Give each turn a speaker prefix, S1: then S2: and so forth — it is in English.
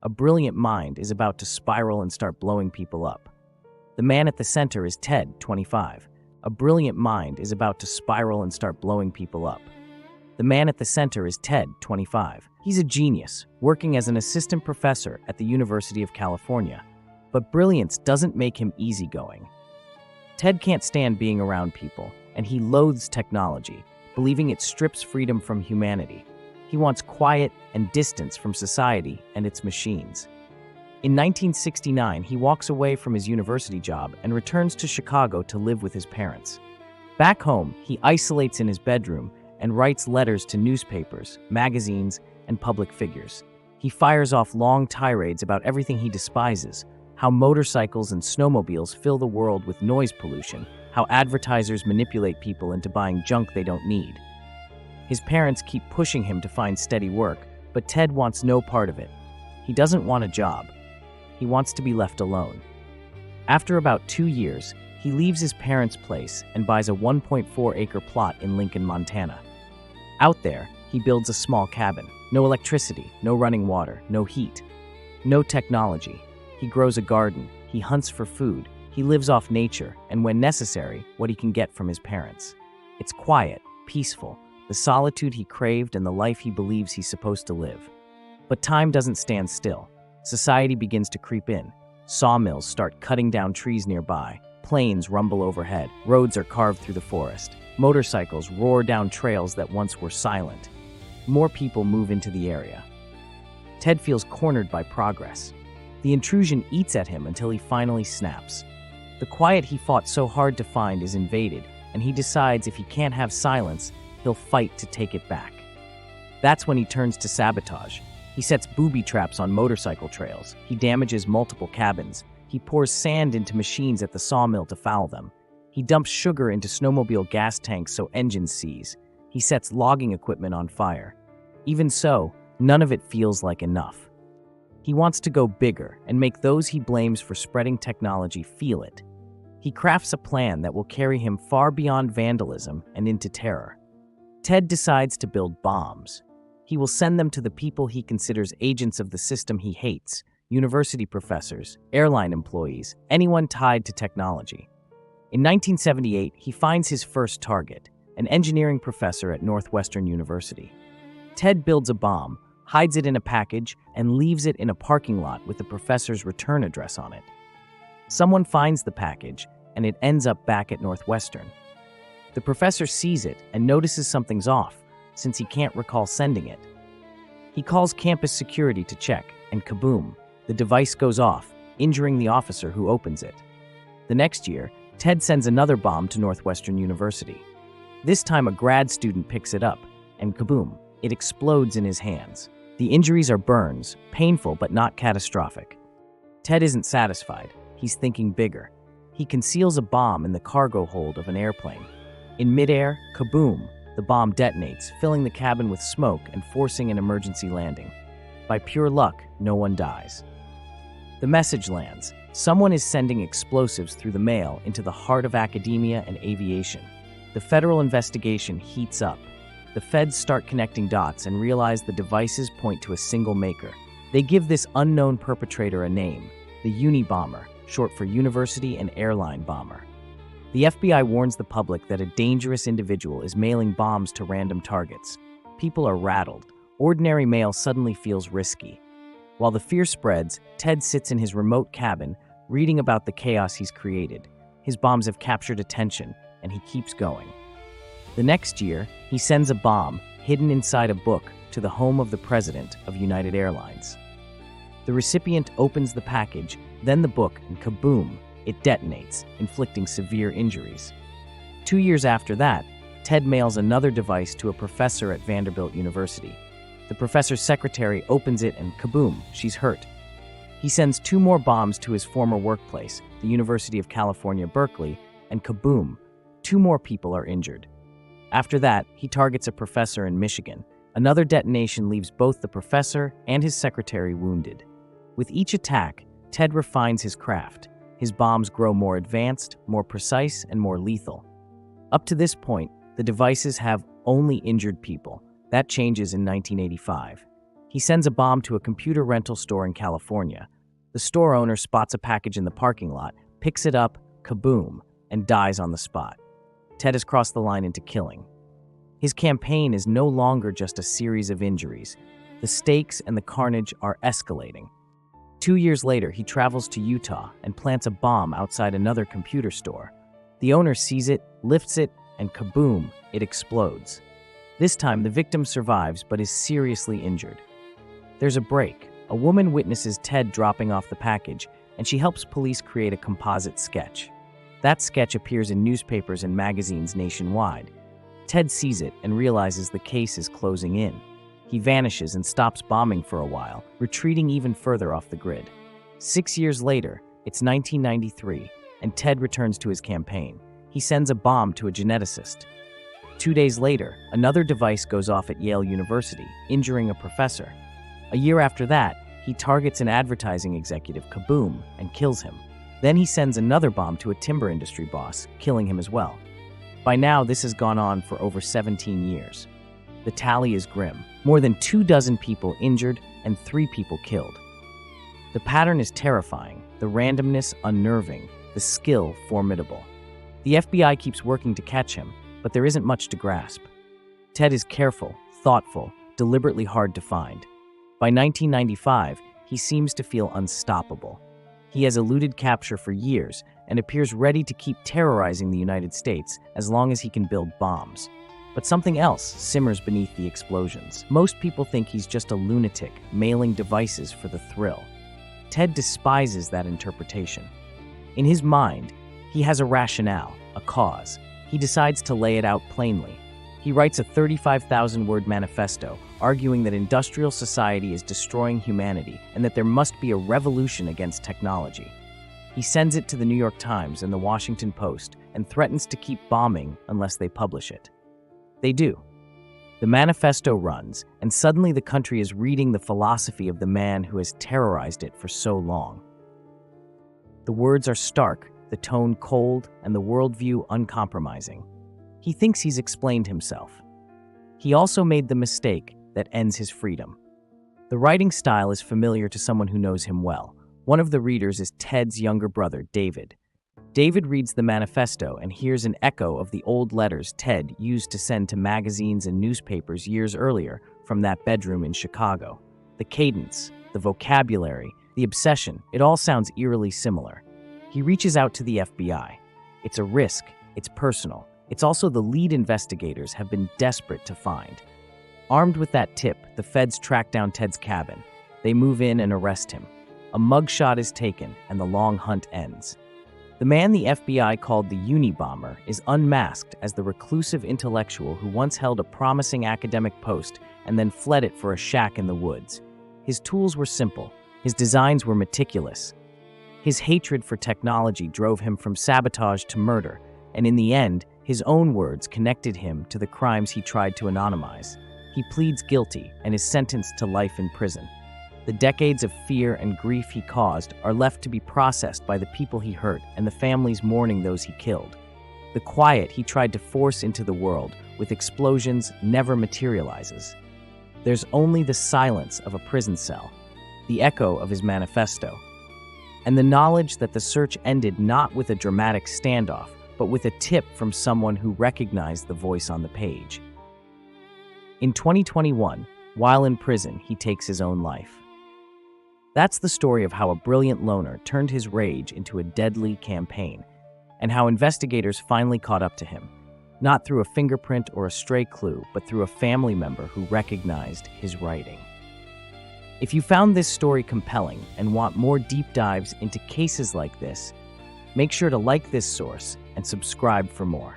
S1: A brilliant mind is about to spiral and start blowing people up. The man at the center is Ted, 25. A brilliant mind is about to spiral and start blowing people up. The man at the center is Ted, 25. He's a genius, working as an assistant professor at the University of California. But brilliance doesn't make him easygoing. Ted can't stand being around people, and he loathes technology, believing it strips freedom from humanity. He wants quiet and distance from society and its machines. In 1969, he walks away from his university job and returns to Chicago to live with his parents. Back home, he isolates in his bedroom and writes letters to newspapers, magazines, and public figures. He fires off long tirades about everything he despises, how motorcycles and snowmobiles fill the world with noise pollution, how advertisers manipulate people into buying junk they don't need. His parents keep pushing him to find steady work, but Ted wants no part of it. He doesn't want a job. He wants to be left alone. After about 2 years, he leaves his parents' place and buys a 1.4-acre plot in Lincoln, Montana. Out there, he builds a small cabin. No electricity, no running water, no heat, no technology. He grows a garden, he hunts for food, he lives off nature, and when necessary, what he can get from his parents. It's quiet, peaceful, the solitude he craved and the life he believes he's supposed to live. But time doesn't stand still. Society begins to creep in. Sawmills start cutting down trees nearby. Planes rumble overhead. Roads are carved through the forest. Motorcycles roar down trails that once were silent. More people move into the area. Ted feels cornered by progress. The intrusion eats at him until he finally snaps. The quiet he fought so hard to find is invaded, and he decides if he can't have silence, he'll fight to take it back. That's when he turns to sabotage. He sets booby traps on motorcycle trails. He damages multiple cabins. He pours sand into machines at the sawmill to foul them. He dumps sugar into snowmobile gas tanks so engines seize. He sets logging equipment on fire. Even so, none of it feels like enough. He wants to go bigger and make those he blames for spreading technology feel it. He crafts a plan that will carry him far beyond vandalism and into terror. Ted decides to build bombs. He will send them to the people he considers agents of the system he hates, university professors, airline employees, anyone tied to technology. In 1978, he finds his first target, an engineering professor at Northwestern University. Ted builds a bomb, hides it in a package, and leaves it in a parking lot with the professor's return address on it. Someone finds the package, and it ends up back at Northwestern. The professor sees it and notices something's off, since he can't recall sending it. He calls campus security to check, and kaboom, the device goes off, injuring the officer who opens it. The next year, Ted sends another bomb to Northwestern University. This time a grad student picks it up, and kaboom, it explodes in his hands. The injuries are burns, painful but not catastrophic. Ted isn't satisfied. He's thinking bigger. He conceals a bomb in the cargo hold of an airplane. In midair, kaboom, the bomb detonates, filling the cabin with smoke and forcing an emergency landing. By pure luck, no one dies. The message lands. Someone is sending explosives through the mail into the heart of academia and aviation. The federal investigation heats up. The feds start connecting dots and realize the devices point to a single maker. They give this unknown perpetrator a name, the Unabomber, short for University and Airline Bomber. The FBI warns the public that a dangerous individual is mailing bombs to random targets. People are rattled. Ordinary mail suddenly feels risky. While the fear spreads, Ted sits in his remote cabin, reading about the chaos he's created. His bombs have captured attention, and he keeps going. The next year, he sends a bomb, hidden inside a book, to the home of the president of United Airlines. The recipient opens the package, then the book, and kaboom, it detonates, inflicting severe injuries. 2 years after that, Ted mails another device to a professor at Vanderbilt University. The professor's secretary opens it and kaboom, she's hurt. He sends 2 more bombs to his former workplace, the University of California, Berkeley, and kaboom, 2 more people are injured. After that, he targets a professor in Michigan. Another detonation leaves both the professor and his secretary wounded. With each attack, Ted refines his craft. His bombs grow more advanced, more precise, and more lethal. Up to this point, the devices have only injured people. That changes in 1985. He sends a bomb to a computer rental store in California. The store owner spots a package in the parking lot, picks it up, kaboom, and dies on the spot. Ted has crossed the line into killing. His campaign is no longer just a series of injuries. The stakes and the carnage are escalating. 2 years later, he travels to Utah and plants a bomb outside another computer store. The owner sees it, lifts it, and kaboom, it explodes. This time, the victim survives but is seriously injured. There's a break. A woman witnesses Ted dropping off the package, and she helps police create a composite sketch. That sketch appears in newspapers and magazines nationwide. Ted sees it and realizes the case is closing in. He vanishes and stops bombing for a while, retreating even further off the grid. 6 years later, it's 1993, and Ted returns to his campaign. He sends a bomb to a geneticist. 2 days later, another device goes off at Yale University, injuring a professor. A year after that, he targets an advertising executive, kaboom, and kills him. Then he sends another bomb to a timber industry boss, killing him as well. By now, this has gone on for over 17 years. The tally is grim. More than 24 people injured and 3 people killed. The pattern is terrifying, the randomness unnerving, the skill formidable. The FBI keeps working to catch him, but there isn't much to grasp. Ted is careful, thoughtful, deliberately hard to find. By 1995, he seems to feel unstoppable. He has eluded capture for years and appears ready to keep terrorizing the United States as long as he can build bombs. But something else simmers beneath the explosions. Most people think he's just a lunatic, mailing devices for the thrill. Ted despises that interpretation. In his mind, he has a rationale, a cause. He decides to lay it out plainly. He writes a 35,000-word manifesto, arguing that industrial society is destroying humanity and that there must be a revolution against technology. He sends it to the New York Times and the Washington Post and threatens to keep bombing unless they publish it. They do. The manifesto runs, and suddenly the country is reading the philosophy of the man who has terrorized it for so long. The words are stark, the tone cold, and the worldview uncompromising. He thinks he's explained himself. He also made the mistake that ends his freedom. The writing style is familiar to someone who knows him well. One of the readers is Ted's younger brother, David. David reads the manifesto and hears an echo of the old letters Ted used to send to magazines and newspapers years earlier from that bedroom in Chicago. The cadence, the vocabulary, the obsession, it all sounds eerily similar. He reaches out to the FBI. It's a risk, it's personal. It's also the lead investigators have been desperate to find. Armed with that tip, the feds track down Ted's cabin. They move in and arrest him. A mugshot is taken and the long hunt ends. The man the FBI called the Unabomber is unmasked as the reclusive intellectual who once held a promising academic post and then fled it for a shack in the woods. His tools were simple. His designs were meticulous. His hatred for technology drove him from sabotage to murder, and in the end, his own words connected him to the crimes he tried to anonymize. He pleads guilty and is sentenced to life in prison. The decades of fear and grief he caused are left to be processed by the people he hurt and the families mourning those he killed. The quiet he tried to force into the world with explosions never materializes. There's only the silence of a prison cell, the echo of his manifesto, and the knowledge that the search ended not with a dramatic standoff, but with a tip from someone who recognized the voice on the page. In 2021, while in prison, he takes his own life. That's the story of how a brilliant loner turned his rage into a deadly campaign, and how investigators finally caught up to him, not through a fingerprint or a stray clue, but through a family member who recognized his writing. If you found this story compelling and want more deep dives into cases like this, make sure to like this source and subscribe for more.